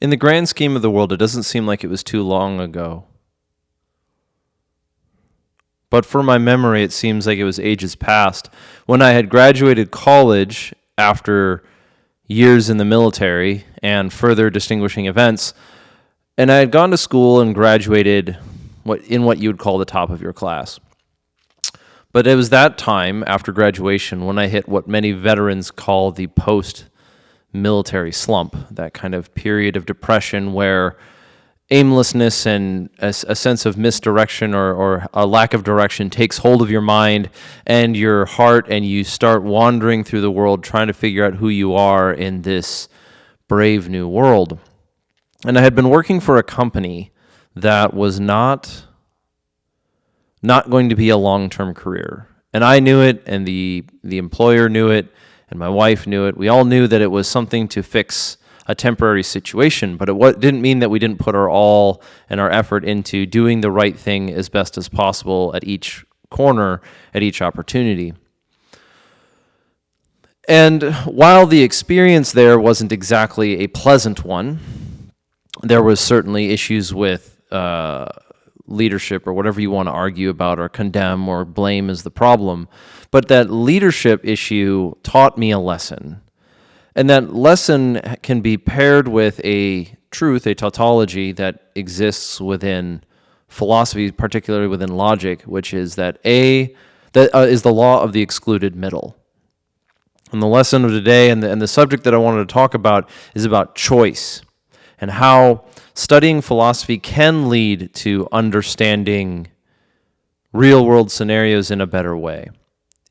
In the grand scheme of the world, it doesn't seem like it was too long ago. But for my memory, it seems like it was ages past. When I had graduated college after years in the military and further distinguishing events, and I had gone to school and graduated in what you would call the top of your class. But it was that time after graduation when I hit what many veterans call the post-military slump, that kind of period of depression where aimlessness and a sense of misdirection or a lack of direction takes hold of your mind and your heart, and you start wandering through the world trying to figure out who you are in this brave new world. And I had been working for a company that was not going to be a long-term career. And I knew it, and the employer knew it, and my wife knew it. We all knew that it was something to fix a temporary situation, but it didn't mean that we didn't put our all and our effort into doing the right thing as best as possible at each corner, at each opportunity. And while the experience there wasn't exactly a pleasant one, there was certainly issues with leadership or whatever you want to argue about or condemn or blame as the problem. But that leadership issue taught me a lesson. And that lesson can be paired with a truth, a tautology that exists within philosophy, particularly within logic, which is that is the law of the excluded middle. And the lesson of today and the subject that I wanted to talk about is about choice and how studying philosophy can lead to understanding real-world scenarios in a better way.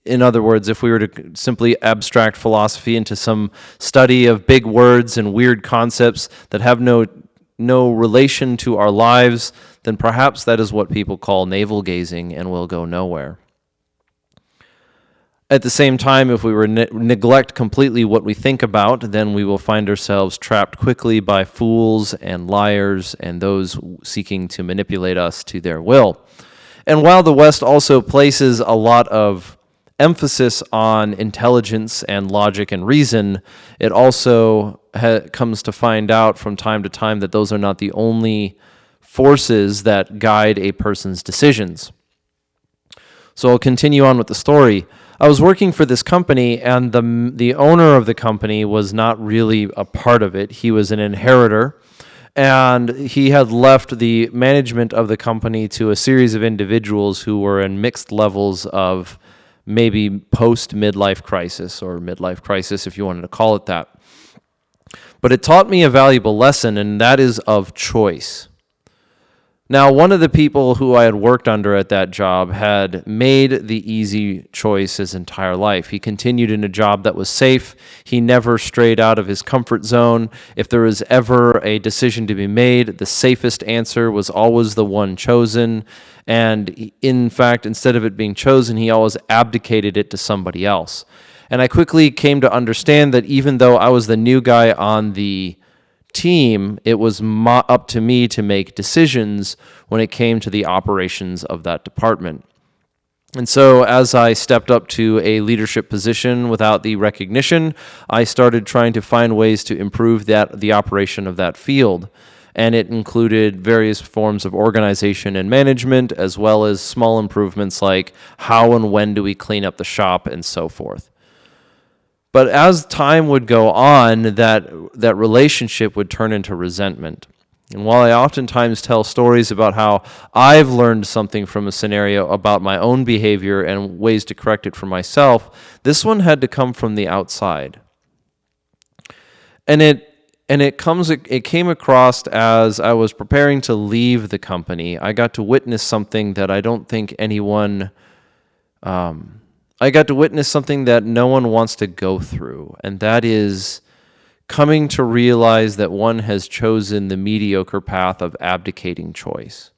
In other words, if we were to simply abstract philosophy into some study of big words and weird concepts that have no relation to our lives, then perhaps that is what people call navel-gazing and will go nowhere. At the same time, if we were neglect completely what we think about, then we will find ourselves trapped quickly by fools and liars and those seeking to manipulate us to their will. And while the West also places a lot of emphasis on intelligence and logic and reason, it also comes to find out from time to time that those are not the only forces that guide a person's decisions. So I'll continue on with the story. I was working for this company, and the owner of the company was not really a part of it. He was an inheritor, and he had left the management of the company to a series of individuals who were in mixed levels of maybe post-midlife crisis, or midlife crisis if you wanted to call it that. But it taught me a valuable lesson, and that is of choice. Now, one of the people who I had worked under at that job had made the easy choice his entire life. He continued in a job that was safe. He never strayed out of his comfort zone. If there was ever a decision to be made, the safest answer was always the one chosen. And in fact, instead of it being chosen, he always abdicated it to somebody else. And I quickly came to understand that even though I was the new guy on the team, it was up to me to make decisions when it came to the operations of that department. And so as I stepped up to a leadership position without the recognition, I started trying to find ways to improve the operation of that field. And it included various forms of organization and management, as well as small improvements like how and when do we clean up the shop and so forth. But as time would go on, that relationship would turn into resentment. And while I oftentimes tell stories about how I've learned something from a scenario about my own behavior and ways to correct it for myself, this one had to come from the outside. And it came across as I was preparing to leave the company. I got to witness something that I don't think anyone I got to witness something that no one wants to go through, and that is coming to realize that one has chosen the mediocre path of abdicating choice.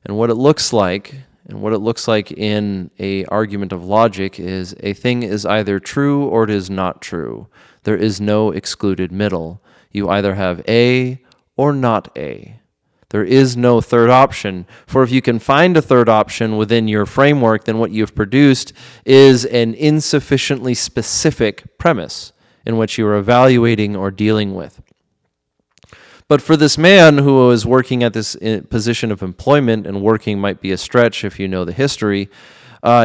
And what it looks like in an argument of logic is a thing is either true or it is not true. There is no excluded middle. You either have A or not A. There is no third option, for if you can find a third option within your framework, then what you've produced is an insufficiently specific premise in which you are evaluating or dealing with. But for this man who was working at this position of employment, and working might be a stretch if you know the history,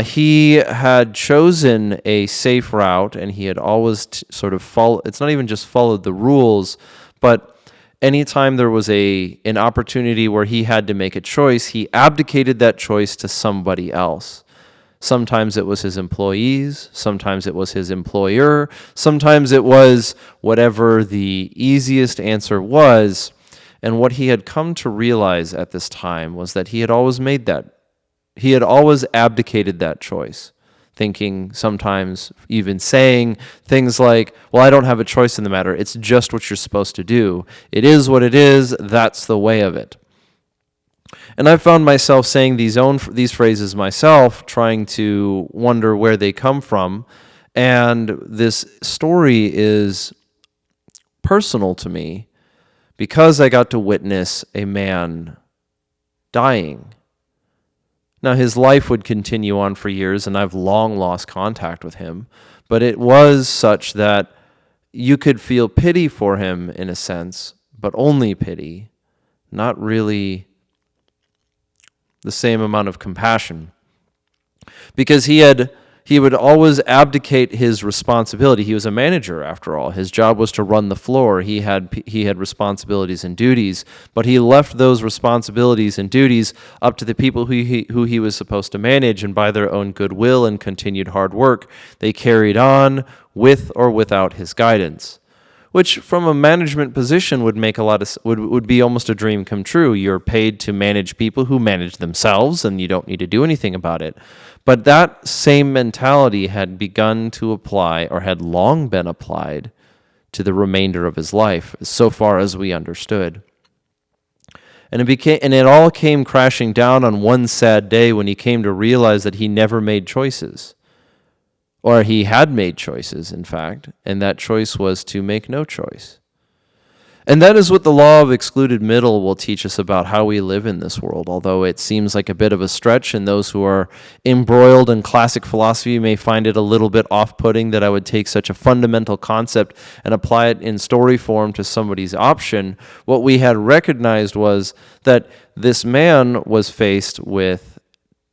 he had chosen a safe route, and he had always sort of followed. It's not even just followed the rules, but anytime there was an opportunity where he had to make a choice, he abdicated that choice to somebody else. Sometimes it was his employees, sometimes it was his employer, sometimes it was whatever the easiest answer was. And what he had come to realize at this time was that he had always abdicated that choice, thinking, sometimes even saying things like, well, I don't have a choice in the matter. It's just what you're supposed to do. It is what it is. That's the way of it. And I found myself saying these phrases myself, trying to wonder where they come from. And this story is personal to me because I got to witness a man dying. Now, his life would continue on for years, and I've long lost contact with him. But it was such that you could feel pity for him in a sense, but only pity, not really the same amount of compassion, because he would always abdicate his responsibility. He was a manager, after all. His job was to run the floor. He had responsibilities and duties, but he left those responsibilities and duties up to the people who he was supposed to manage, and by their own goodwill and continued hard work, they carried on with or without his guidance. Which, from a management position, would be almost a dream come true. You're paid to manage people who manage themselves, and you don't need to do anything about it. But that same mentality had begun to apply, or had long been applied, to the remainder of his life, so far as we understood. And it all came crashing down on one sad day when he came to realize that he never made choices. Or he had made choices, in fact, and that choice was to make no choice. And that is what the law of excluded middle will teach us about how we live in this world, although it seems like a bit of a stretch, and those who are embroiled in classic philosophy may find it a little bit off-putting that I would take such a fundamental concept and apply it in story form to somebody's option. What we had recognized was that this man was faced with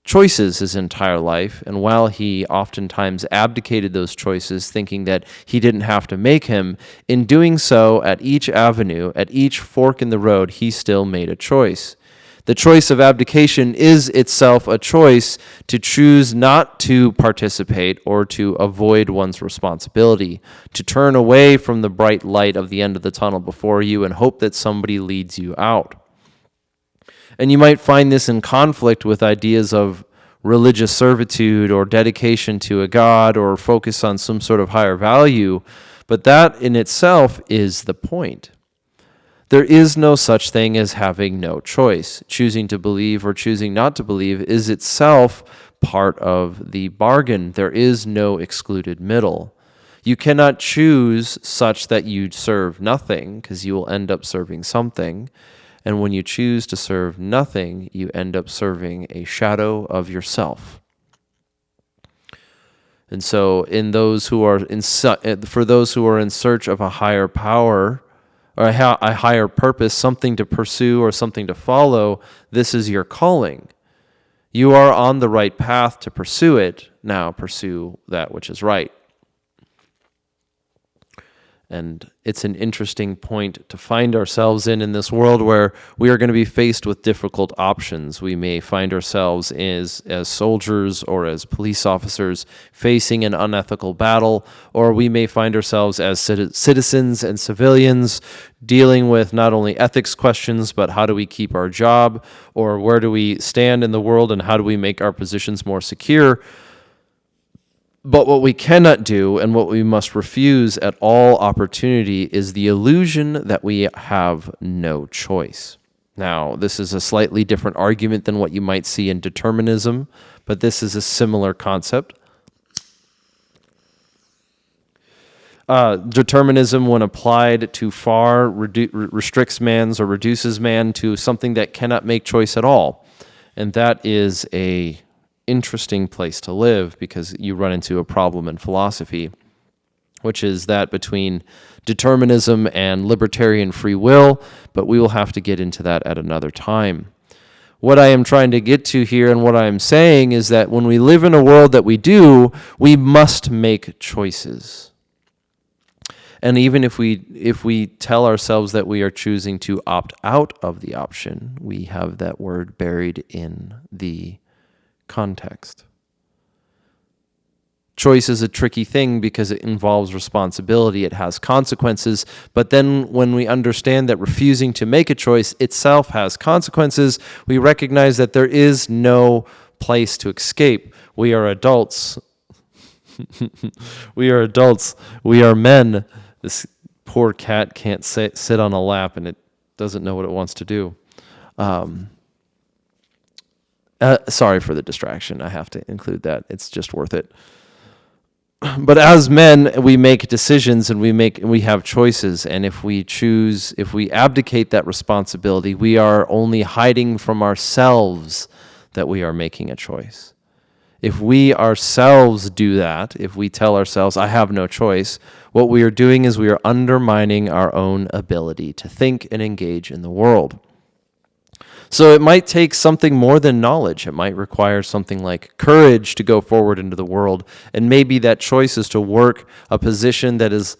choices his entire life, and while he oftentimes abdicated those choices, thinking that he didn't have to make him, in doing so, at each avenue, at each fork in the road, he still made a choice. The choice of abdication is itself a choice to choose not to participate or to avoid one's responsibility, to turn away from the bright light of the end of the tunnel before you and hope that somebody leads you out. And you might find this in conflict with ideas of religious servitude or dedication to a god or focus on some sort of higher value, but that in itself is the point. There is no such thing as having no choice. Choosing to believe or choosing not to believe is itself part of the bargain. There is no excluded middle. You cannot choose such that you serve nothing, because you will end up serving something. And when you choose to serve nothing, you end up serving a shadow of yourself. And so, for those who are in search of a higher power or a higher purpose, something to pursue or something to follow, this is your calling. You are on the right path to pursue it. Now pursue that which is right. And it's an interesting point to find ourselves in this world where we are going to be faced with difficult options. We may find ourselves as soldiers or as police officers facing an unethical battle, or we may find ourselves as citizens and civilians dealing with not only ethics questions, but how do we keep our job, or where do we stand in the world, and how do we make our positions more secure. But what we cannot do and what we must refuse at all opportunity is the illusion that we have no choice. Now, this is a slightly different argument than what you might see in determinism, but this is a similar concept. Determinism, when applied too far, restricts man's or reduces man to something that cannot make choice at all. And that is a interesting place to live, because you run into a problem in philosophy. which is that between determinism and libertarian free will, but we will have to get into that at another time. What I am trying to get to here and what I am saying is that when we live in a world that we do, we must make choices. And even if we tell ourselves that we are choosing to opt out of the option, we have that word buried in the context. Choice is a tricky thing because it involves responsibility. It has consequences. But then when we understand that refusing to make a choice itself has consequences, we recognize that there is no place to escape. We are adults. We are adults. We are men. This poor cat can't sit on a lap and it doesn't know what it wants to do. Sorry for the distraction. I have to include that. It's just worth it. But as men, we make decisions and we have choices. And if we abdicate that responsibility, we are only hiding from ourselves that we are making a choice. If we ourselves do that, if we tell ourselves, I have no choice, what we are doing is we are undermining our own ability to think and engage in the world. So it might take something more than knowledge. It might require something like courage to go forward into the world. And maybe that choice is to work a position that is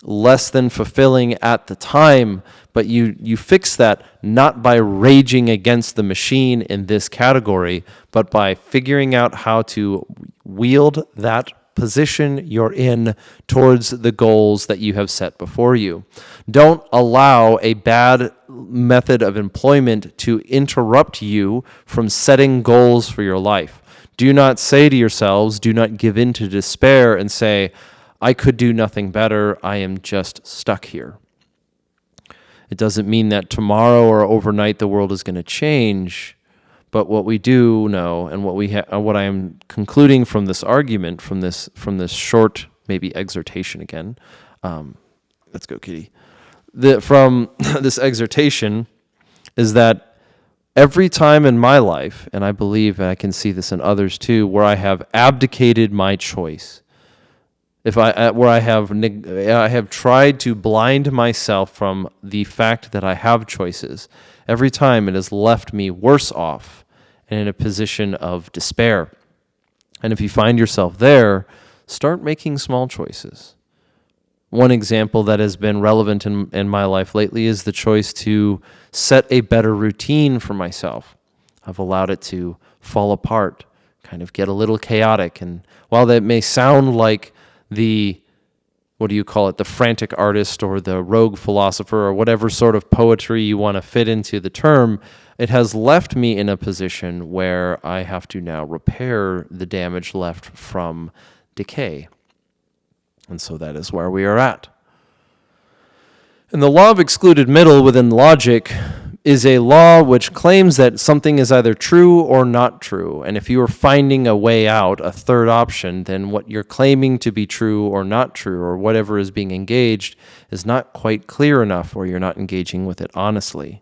less than fulfilling at the time, but you fix that not by raging against the machine in this category, but by figuring out how to wield that position you're in towards the goals that you have set before you. Don't allow a bad method of employment to interrupt you from setting goals for your life. Do not say to yourselves, do not give in to despair and say, I could do nothing better, I am just stuck here. It doesn't mean that tomorrow or overnight the world is going to change. But what we do know, and what I am concluding from this argument, from this short maybe exhortation again, let's go, Kitty. From this exhortation is that every time in my life, and I believe I can see this in others too, where I have abdicated my choice, I have tried to blind myself from the fact that I have choices, every time it has left me worse off and in a position of despair. And if you find yourself there, start making small choices. One example that has been relevant in my life lately is the choice to set a better routine for myself. I've allowed it to fall apart, kind of get a little chaotic. And while that may sound like the frantic artist or the rogue philosopher or whatever sort of poetry you want to fit into the term, it has left me in a position where I have to now repair the damage left from decay. And so that is where we are at. And the law of excluded middle within logic is a law which claims that something is either true or not true. And if you are finding a way out, a third option, then what you're claiming to be true or not true, or whatever is being engaged, is not quite clear enough, or you're not engaging with it honestly.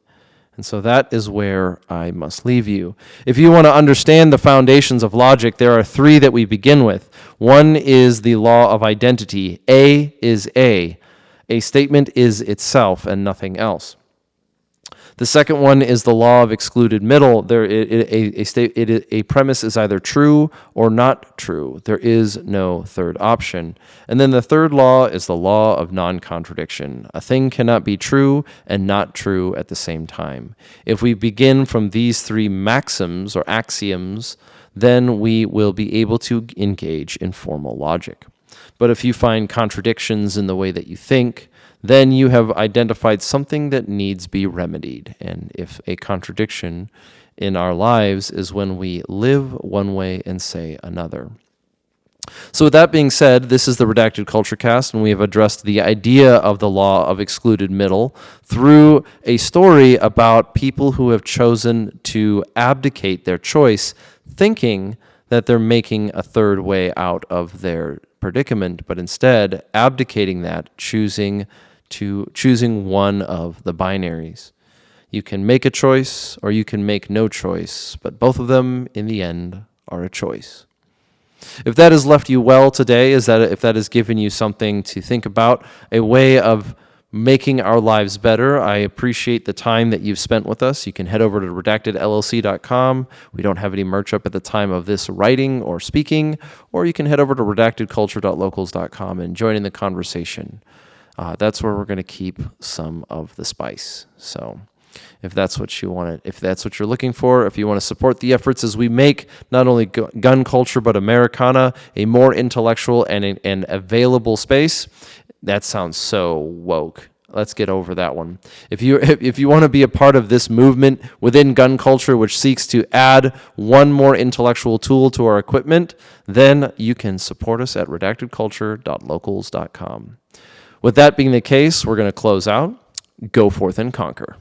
And so that is where I must leave you. If you want to understand the foundations of logic, there are three that we begin with. One is the law of identity. A is A. A statement is itself and nothing else. The second one is the law of excluded middle. A premise is either true or not true. There is no third option. And then the third law is the law of non-contradiction. A thing cannot be true and not true at the same time. If we begin from these three maxims or axioms, then we will be able to engage in formal logic. But if you find contradictions in the way that you think, then you have identified something that needs be remedied. And if a contradiction in our lives is when we live one way and say another. So with that being said, this is the Redacted Culture Cast, and we have addressed the idea of the law of excluded middle through a story about people who have chosen to abdicate their choice, thinking that they're making a third way out of their predicament, but instead abdicating that, choosing one of the binaries. You can make a choice or you can make no choice, but both of them in the end are a choice. If that has left you well today, if that has given you something to think about, a way of making our lives better, I appreciate the time that you've spent with us. You can head over to redactedllc.com. We don't have any merch up at the time of this writing or speaking, or you can head over to redactedculture.locals.com and join in the conversation. That's where we're going to keep some of the spice. So if that's what you want, if that's what you're looking for, if you want to support the efforts as we make not only gun culture but Americana a more intellectual and available space, that sounds so woke. Let's get over that one. If you want to be a part of this movement within gun culture, which seeks to add one more intellectual tool to our equipment, then you can support us at redactedculture.locals.com. With that being the case, we're going to close out. Go forth and conquer.